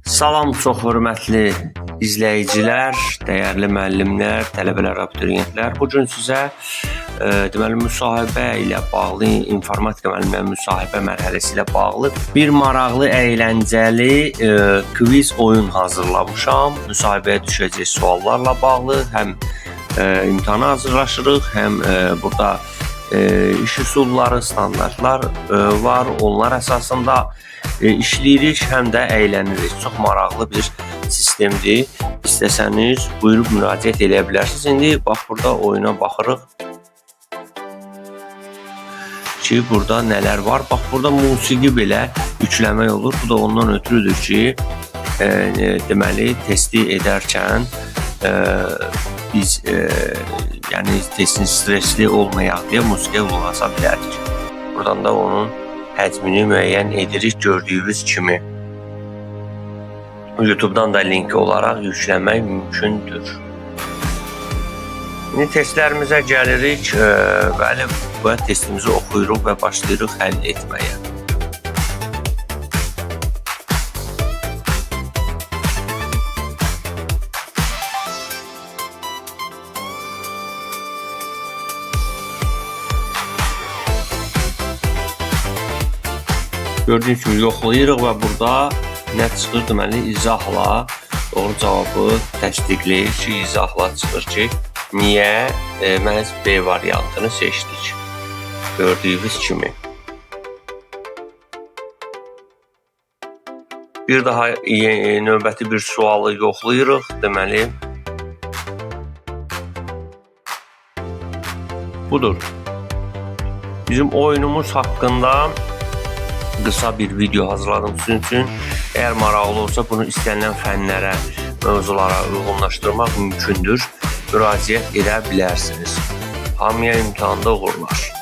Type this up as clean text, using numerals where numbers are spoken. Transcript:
Salam, çox hörmətli izləyicilər, dəyərli müəllimlər, tələbələr, abituriyentlər. Bu gün sizə deməli müsahibə ilə bağlı, informatika müəllimləri müsahibə mərhələsi ilə bağlı bir maraqlı, əyləncəli kviz oyun hazırlamışam. Müsahibəyə düşəcək suallarla bağlı həm imtahana hazırlaşırıq, həm burada iş üsulları, standartlar var. Onlar əsasında işləyirik, həm də əylənirik. Çox maraqlı bir sistemdir. İstəsəniz buyurub müraciət edə bilərsiniz. İndi bax burada oyuna baxırıq ki, burada nələr var. Bax burada musiqi belə yükləmək olur. Bu da ondan ötürüdür ki, deməli testi edərkən biz yəni testin stresli olmayaq deyə musiqiyə qulaq asa bilərik. Buradan da onun həcmini müəyyən edirik gördüyünüz kimi. YouTube'dan da linki olaraq yükləmək mümkündür. İndi testlərimizə gəlirik. Bəli, bu testimizi oxuyuruq və başlayırıq həll etməyə. Gördüyünüz kimi yoxlayırıq və burada nə çıxır? Deməli, izahla doğru cavabı təsdiqləyir ki, izahla çıxır ki, niyə məhz B variantını seçdik. Gördüyünüz kimi. Bir daha növbəti bir sualı yoxlayırıq. Deməli, budur. Bizim oyunumuz haqqında qısa bir video hazırladım sizin üçün. Əgər maraqlı olsa bunu istənilən fənlərə, mövzulara uyğunlaşdırmaq mümkündür. Müraciət edə bilərsiniz. Hamıya imtahanda uğurlar.